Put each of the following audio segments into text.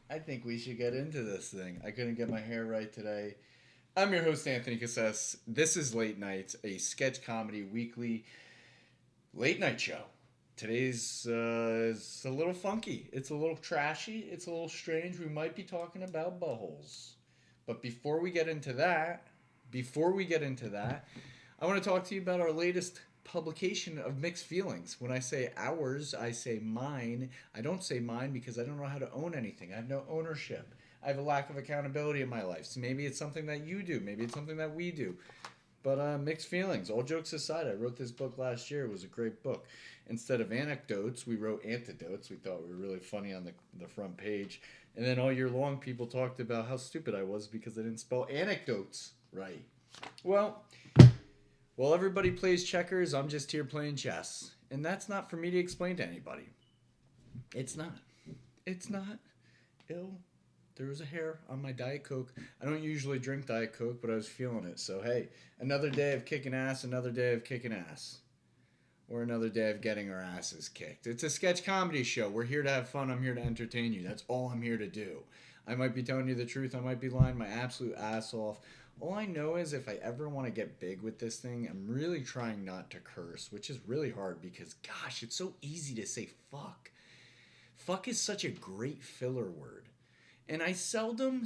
I think we should get into this thing. I couldn't get my hair right today. I'm your host, Anthony Cassese. This is Late Nights, a sketch comedy weekly late night show. Today's is a little funky. It's a little trashy. It's a little strange. We might be talking about buttholes. But before we get into that, I want to talk to you about our latest publication of Mixed Feelings. When I say ours, I say mine. I don't say mine because I don't know how to own anything. I have no ownership. I have a lack of accountability in my life. So maybe it's something that you do. Maybe it's something that we do. But Mixed Feelings. All jokes aside, I wrote this book last year. It was a great book. Instead of anecdotes, we wrote antidotes. We thought we were really funny on the front page. And then all year long, people talked about how stupid I was because I didn't spell anecdotes right. Well, while everybody plays checkers, I'm just here playing chess. And that's not for me to explain to anybody. It's not. It's not. Ill. There was a hair on my Diet Coke. I don't usually drink Diet Coke, but I was feeling it. So, hey, another day of kicking ass, another day of kicking ass. Or another day of getting our asses kicked. It's a sketch comedy show. We're here to have fun. I'm here to entertain you. That's all I'm here to do. I might be telling you the truth. I might be lying my absolute ass off. All I know is if I ever want to get big with this thing, I'm really trying not to curse, which is really hard because, gosh, it's so easy to say fuck. Fuck is such a great filler word. And I seldom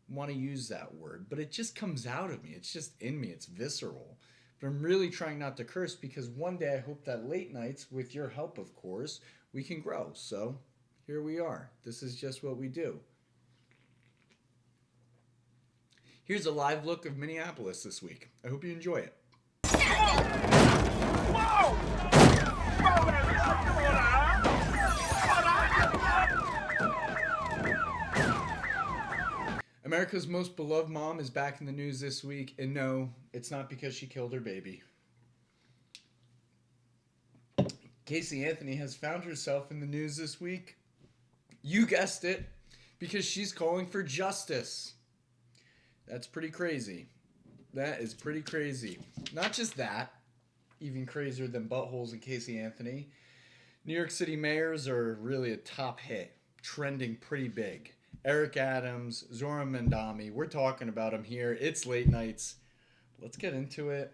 want to use that word, but it just comes out of me. It's just in me. It's visceral. But I'm really trying not to curse because one day I hope that late nights, with your help, of course, we can grow. So here we are. This is just what we do. Here's a live look of Minneapolis this week. I hope you enjoy it. America's most beloved mom is back in the news this week, and no, it's not because she killed her baby. Gracie Anthony has found herself in the news this week. You guessed it, because she's calling for justice. That's pretty crazy. That is pretty crazy. Not just that, even crazier than buttholes and Gracie Anthony. New York City mayors are really a top hit, trending pretty big. Eric Adams, Zora Mandami, we're talking about them here. It's Late Nights. Let's get into it.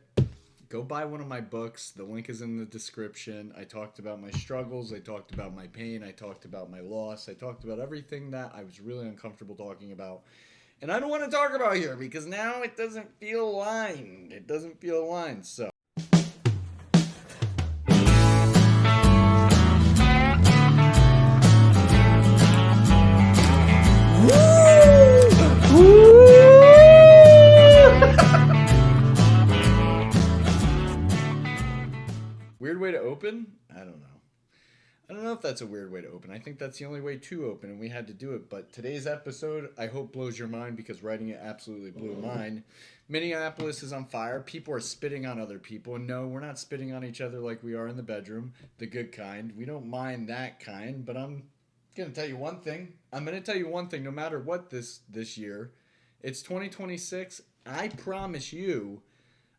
Go buy one of my books. The link is in the description. I talked about my struggles. I talked about my pain. I talked about my loss. I talked about everything that I was really uncomfortable talking about. And I don't want to talk about here because now it doesn't feel aligned. It doesn't feel aligned. So. Weird way to open? I don't know. I don't know if that's a weird way to open. I think that's the only way to open, and we had to do it. But today's episode, I hope, blows your mind because writing it absolutely blew mine. Minneapolis is on fire. People are spitting on other people. And no, we're not spitting on each other like we are in the bedroom, the good kind. We don't mind that kind, but I'm going to tell you one thing. I'm going to tell you one thing no matter what this year. It's 2026. I promise you,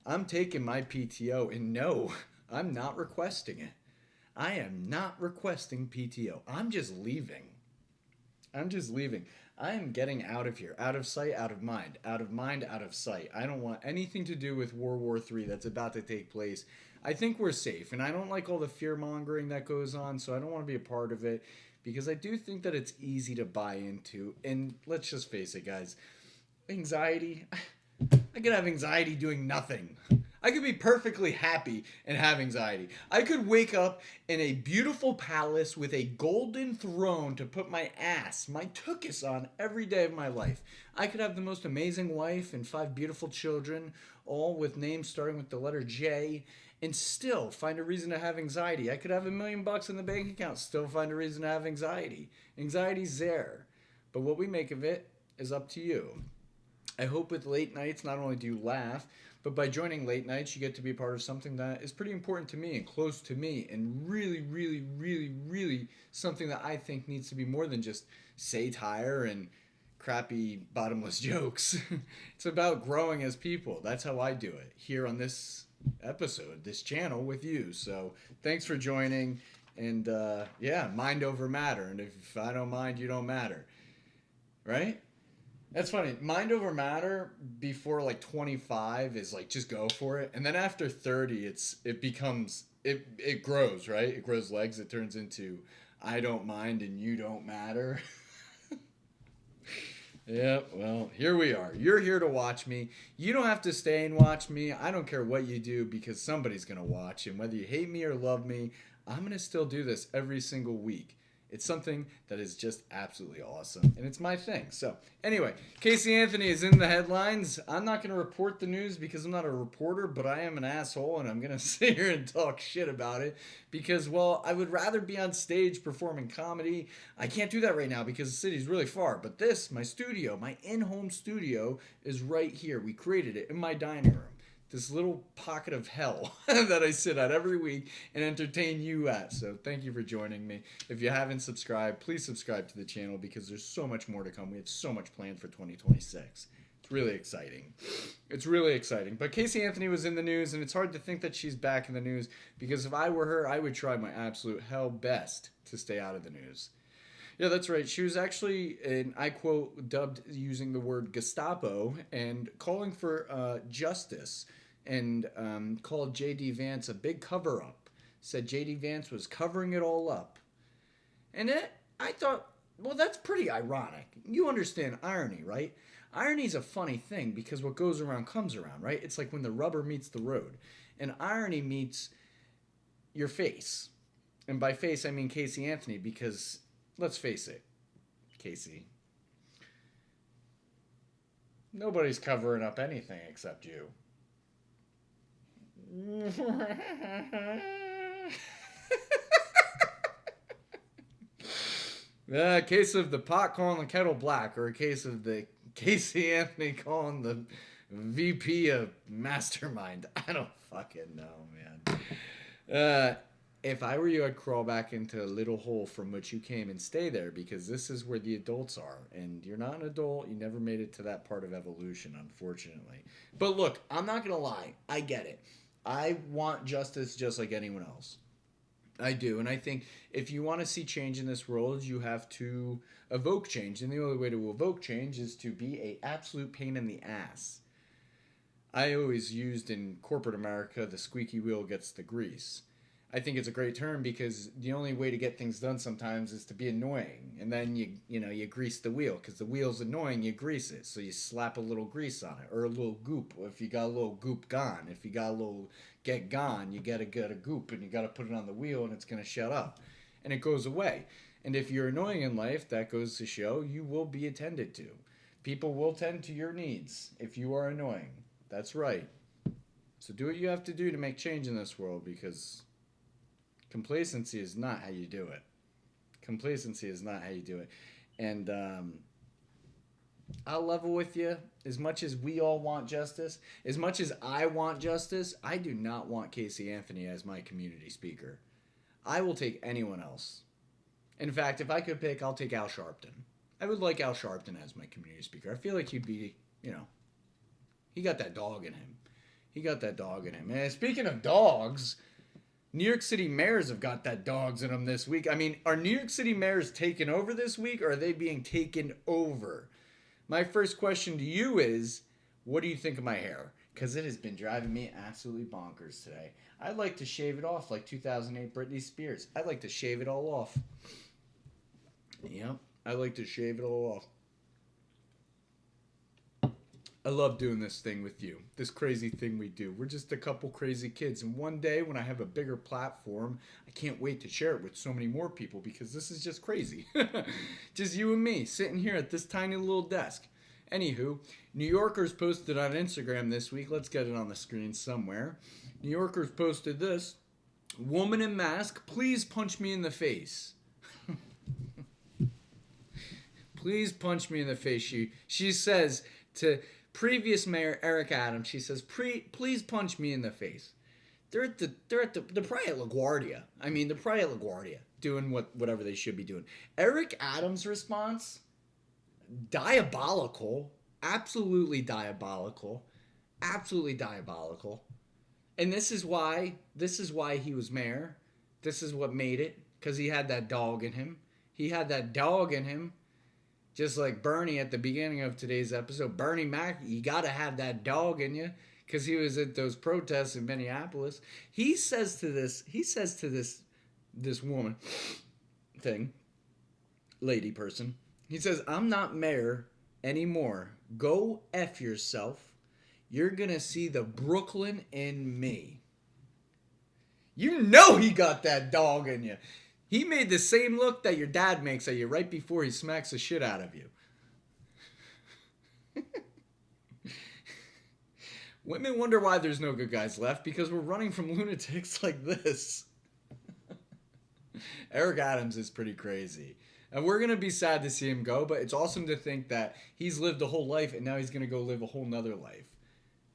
I'm taking my PTO, and no, I'm not requesting it. I am not requesting PTO. I'm just leaving. I am getting out of here. Out of sight, out of mind. Out of mind, out of sight. I don't want anything to do with World War III that's about to take place. I think we're safe, and I don't like all the fear-mongering that goes on, so I don't want to be a part of it because I do think that it's easy to buy into. And let's just face it, guys. Anxiety. I could have anxiety doing nothing. I could be perfectly happy and have anxiety. I could wake up in a beautiful palace with a golden throne to put my ass, my tuchus on every day of my life. I could have the most amazing wife and 5 beautiful children, all with names starting with the letter J, and still find a reason to have anxiety. I could have $1 million in the bank account, still find a reason to have anxiety. Anxiety's there, but what we make of it is up to you. I hope with Late Nights, not only do you laugh, but by joining Late Nights, you get to be a part of something that is pretty important to me and close to me and really, really, really, really something that I think needs to be more than just satire and crappy, bottomless jokes. It's about growing as people. That's how I do it here on this episode, this channel with you. So thanks for joining. And yeah, mind over matter. And if I don't mind, you don't matter. Right? That's funny. Mind over matter before like 25 is like just go for it. And then after 30, it grows, right? It grows legs. It turns into I don't mind and you don't matter. Yeah, well, here we are. You're here to watch me. You don't have to stay and watch me. I don't care what you do because somebody's going to watch. And whether you hate me or love me, I'm going to still do this every single week. It's something that is just absolutely awesome. And it's my thing. So, anyway, Casey Anthony is in the headlines. I'm not going to report the news because I'm not a reporter, but I am an asshole, and I'm going to sit here and talk shit about it because, well, I would rather be on stage performing comedy. I can't do that right now because the city's really far. But this, my studio, my in-home studio, is right here. We created it in my dining room. This little pocket of hell that I sit at every week and entertain you at. So thank you for joining me. If you haven't subscribed, please subscribe to the channel because there's so much more to come. We have so much planned for 2026. It's really exciting. It's really exciting. But Casey Anthony was in the news, and it's hard to think that she's back in the news because if I were her, I would try my absolute hell best to stay out of the news. Yeah, that's right. She was actually, and I quote, dubbed using the word Gestapo and calling for justice and called JD Vance a big cover-up. Said JD Vance was covering it all up. And I thought, well, that's pretty ironic. You understand irony, right? Irony's a funny thing because what goes around comes around, right? It's like when the rubber meets the road. And irony meets your face. And by face, I mean Casey Anthony because... let's face it, Casey. Nobody's covering up anything except you. A case of the pot calling the kettle black, or a case of the Casey Anthony calling the VP of Mastermind. I don't fucking know, man. If I were you, I'd crawl back into a little hole from which you came and stay there because this is where the adults are. And you're not an adult. You never made it to that part of evolution, unfortunately. But look, I'm not going to lie. I get it. I want justice just like anyone else. I do. And I think if you want to see change in this world, you have to evoke change. And the only way to evoke change is to be an absolute pain in the ass. I always used in corporate America, the squeaky wheel gets the grease. I think it's a great term because the only way to get things done sometimes is to be annoying. And then you grease the wheel because the wheel's annoying, you grease it. So you slap a little grease on it or a little goop. If you got a little goop gone, if you got a little get gone, you got to get a goop and you got to put it on the wheel and it's going to shut up. And it goes away. And if you're annoying in life, that goes to show you will be attended to. People will tend to your needs if you are annoying. That's right. So do what you have to do to make change in this world because... complacency is not how you do it. Complacency is not how you do it. And I'll level with you. As much as we all want justice, as much as I want justice, I do not want Casey Anthony as my community speaker. I will take anyone else. In fact, if I could pick, I'll take Al Sharpton. I would like Al Sharpton as my community speaker. I feel like he'd be, he got that dog in him. He got that dog in him. And speaking of dogs... New York City mayors have got that dogs in them this week. I mean, are New York City mayors taken over this week or are they being taken over? My first question to you is, what do you think of my hair? Because it has been driving me absolutely bonkers today. I'd like to shave it off like 2008 Britney Spears. I'd like to shave it all off. Yep, I'd like to shave it all off. I love doing this thing with you, this crazy thing we do. We're just a couple crazy kids. And one day when I have a bigger platform, I can't wait to share it with so many more people because this is just crazy. Just you and me sitting here at this tiny little desk. Anywho, New Yorkers posted on Instagram this week. Let's get it on the screen somewhere. New Yorkers posted this. Woman in mask, please punch me in the face. Please punch me in the face. She says to... previous mayor Eric Adams, she says, please punch me in the face. They're at the probably at LaGuardia. I mean, they're probably at LaGuardia doing whatever they should be doing. Eric Adams' response, diabolical, absolutely diabolical, absolutely diabolical. And this is why he was mayor. This is what made it. because he had that dog in him. He had that dog in him. Just like Bernie at the beginning of today's episode. Bernie Mac, you got to have that dog in you because he was at those protests in Minneapolis. He says to this woman thing, lady person, he says, I'm not mayor anymore. Go F yourself. You're going to see the Brooklyn in me. You know he got that dog in you. He made the same look that your dad makes at you right before he smacks the shit out of you. Women wonder why there's no good guys left because we're running from lunatics like this. Eric Adams is pretty crazy. And we're going to be sad to see him go, but it's awesome to think that he's lived a whole life and now he's going to go live a whole nother life.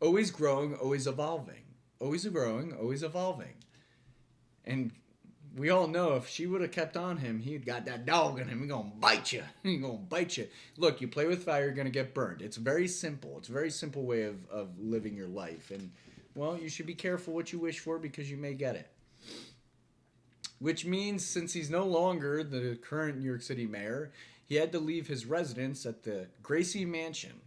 Always growing, always evolving. Always growing, always evolving. And we all know if she would have kept on him, he'd got that dog in him. He's going to bite you. He's going to bite you. Look, you play with fire, you're going to get burned. It's very simple. It's a very simple way of living your life. And, well, you should be careful what you wish for because you may get it. Which means since he's no longer the current New York City mayor, he had to leave his residence at the Gracie Mansion.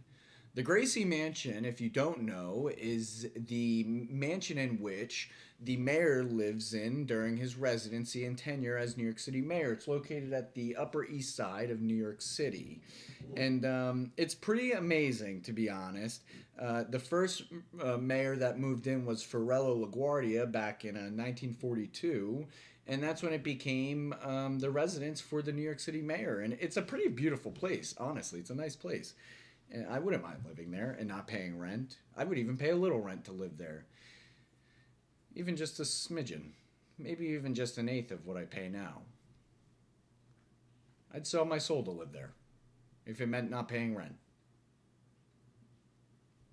The Gracie Mansion, if you don't know, is the mansion in which the mayor lives in during his residency and tenure as New York City mayor. It's located at the Upper East Side of New York City. And it's pretty amazing, to be honest. The first mayor that moved in was Fiorello LaGuardia back in 1942. And that's when it became the residence for the New York City mayor. And it's a pretty beautiful place, honestly. It's a nice place. And I wouldn't mind living there and not paying rent. I would even pay a little rent to live there. Even just a smidgen. Maybe even just an eighth of what I pay now. I'd sell my soul to live there. If it meant not paying rent.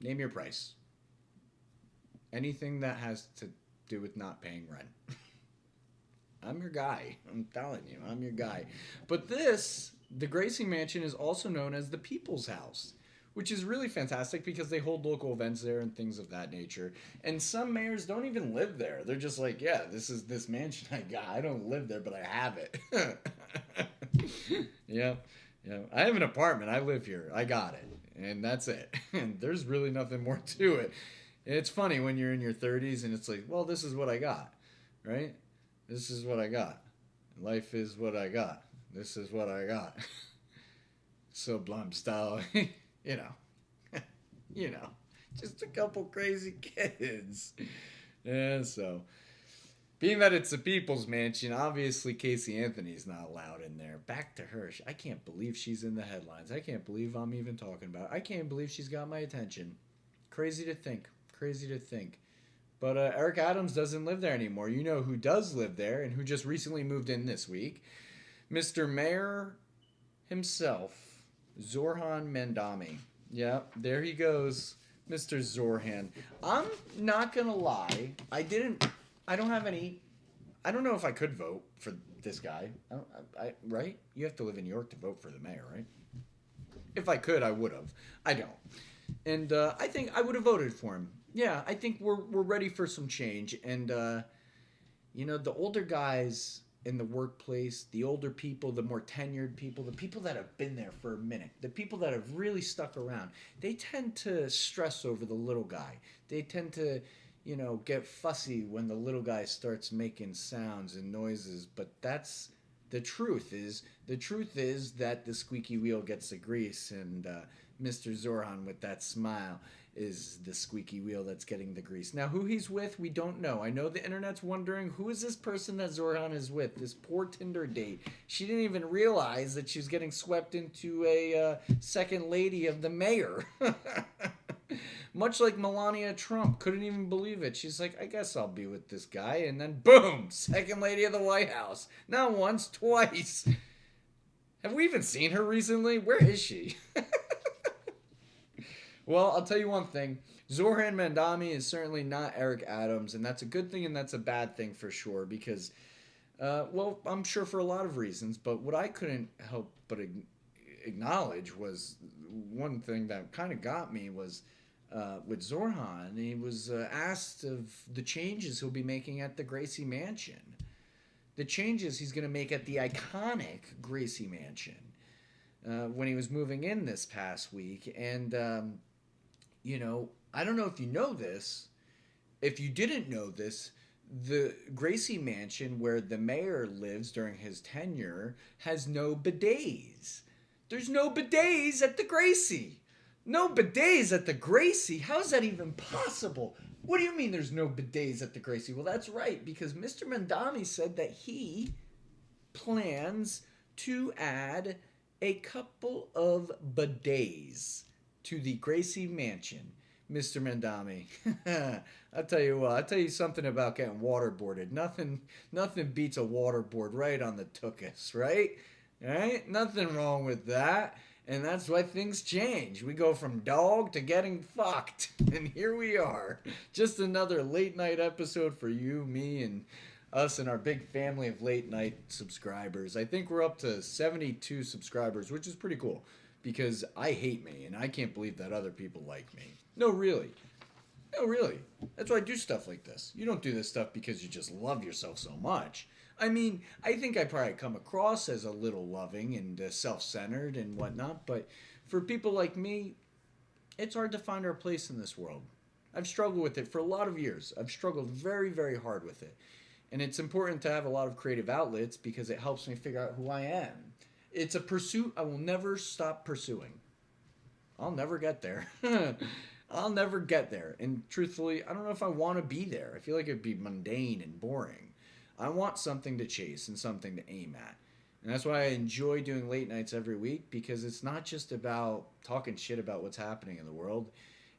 Name your price. Anything that has to do with not paying rent. I'm your guy. I'm telling you, I'm your guy. But the Gracie Mansion is also known as the People's House, which is really fantastic because they hold local events there and things of that nature. And some mayors don't even live there. They're just like, yeah, this is this mansion I got. I don't live there, but I have it. Yeah. I have an apartment. I live here. I got it. And that's it. And there's really nothing more to it. It's funny when you're in your 30s and it's like, well, this is what I got, right? This is what I got. Life is what I got. This is what I got. Sublime style. You know, just a couple crazy kids. And so, being that it's a People's Mansion, obviously Casey Anthony's not allowed in there. Back to her. I can't believe she's in the headlines. I can't believe I'm even talking about it. I can't believe she's got my attention. Crazy to think. But Eric Adams doesn't live there anymore. You know who does live there and who just recently moved in this week? Mr. Mayor himself, Zoran Mandami. Yeah, there he goes, Mr. Zorhan. I'm not going to lie. I don't know if I could vote for this guy. Right? You have to live in New York to vote for the mayor, right? If I could, I would have. I don't. And I think I would have voted for him. Yeah, I think we're ready for some change. And, the older guys in the workplace, the older people, the more tenured people, the people that have been there for a minute, the people that have really stuck around, they tend to stress over the little guy. They tend to, get fussy when the little guy starts making sounds and noises. But that's the truth is that the squeaky wheel gets the grease. And Mr. Zorhan with that smile is the squeaky wheel that's getting the grease. Now, who he's with, we don't know. I know the internet's wondering, who is this person that Zorhan is with? This poor Tinder date. She didn't even realize that she was getting swept into a second lady of the mayor. Much like Melania Trump. Couldn't even believe it. She's like, I guess I'll be with this guy. And then, boom, second lady of the White House. Not once, twice. Have we even seen her recently? Where is she? Well, I'll tell you one thing. Zoran Mandami is certainly not Eric Adams, and that's a good thing and that's a bad thing for sure because, I'm sure for a lot of reasons, but what I couldn't help but acknowledge was one thing that kind of got me was with Zorhan. He was asked of the changes he'll be making at the Gracie Mansion. the changes he's going to make at the iconic Gracie Mansion when he was moving in this past week. And, I don't know if you know this. If you didn't know this, the Gracie Mansion, where the mayor lives during his tenure, has no bidets. There's no bidets at the Gracie. No bidets at the Gracie? How is that even possible? What do you mean there's no bidets at the Gracie? Well, that's right, because Mr. Mandami said that he plans to add a couple of bidets to the Gracie Mansion. Mr. Mandami, I'll tell you something about getting waterboarded. Nothing beats a waterboard right on the tuchus, right? Right? Nothing wrong with that. And that's why things change. We go from dog to getting fucked. And here we are. Just another late night episode for you, me, and us and our big family of late night subscribers. I think we're up to 72 subscribers, which is pretty cool. Because I hate me, and I can't believe that other people like me. No, really. No, really. That's why I do stuff like this. You don't do this stuff because you just love yourself so much. I mean, I think I probably come across as a little loving and self-centered and whatnot, but for people like me, it's hard to find our place in this world. I've struggled with it for a lot of years. I've struggled very, very hard with it. And it's important to have a lot of creative outlets because it helps me figure out who I am. It's a pursuit I will never stop pursuing. I'll never get there. I'll never get there. And truthfully, I don't know if I want to be there. I feel like it'd be mundane and boring. I want something to chase and something to aim at. And that's why I enjoy doing late nights every week, because it's not just about talking shit about what's happening in the world.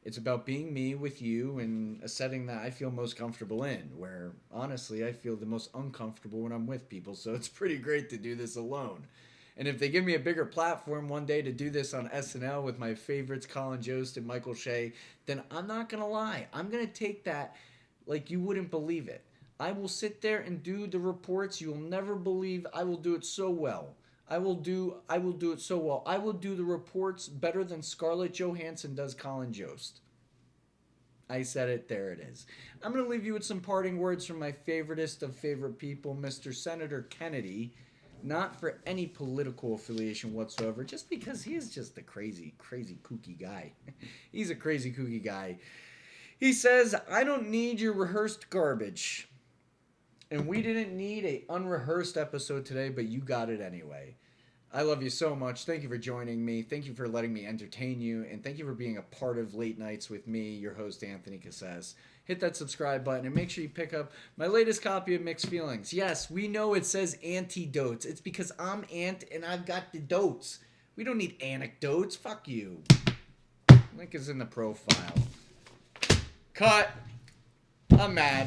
It's about being me with you in a setting that I feel most comfortable in, where honestly I feel the most uncomfortable when I'm with people. So it's pretty great to do this alone. And if they give me a bigger platform one day to do this on SNL with my favorites, Colin Jost and Michael Shea, then I'm not going to lie. I'm going to take that like you wouldn't believe it. I will sit there and do the reports. You will never believe I will do it so well. I will do it so well. I will do the reports better than Scarlett Johansson does Colin Jost. I said it, there it is. I'm going to leave you with some parting words from my favoriteest of favorite people, Mr. Senator Kennedy. Not for any political affiliation whatsoever, just because he is just a crazy, crazy kooky guy. He's a crazy kooky guy. He says, I don't need your rehearsed garbage. And we didn't need an unrehearsed episode today, but you got it anyway. I love you so much. Thank you for joining me. Thank you for letting me entertain you. And thank you for being a part of Late Nights with me, your host, Anthony Cassese. Hit that subscribe button and make sure you pick up my latest copy of Mixed Feelings. Yes, we know it says antidotes. It's because I'm Ant and I've got the dotes. We don't need anecdotes. Fuck you. Link is in the profile. Cut. I'm mad.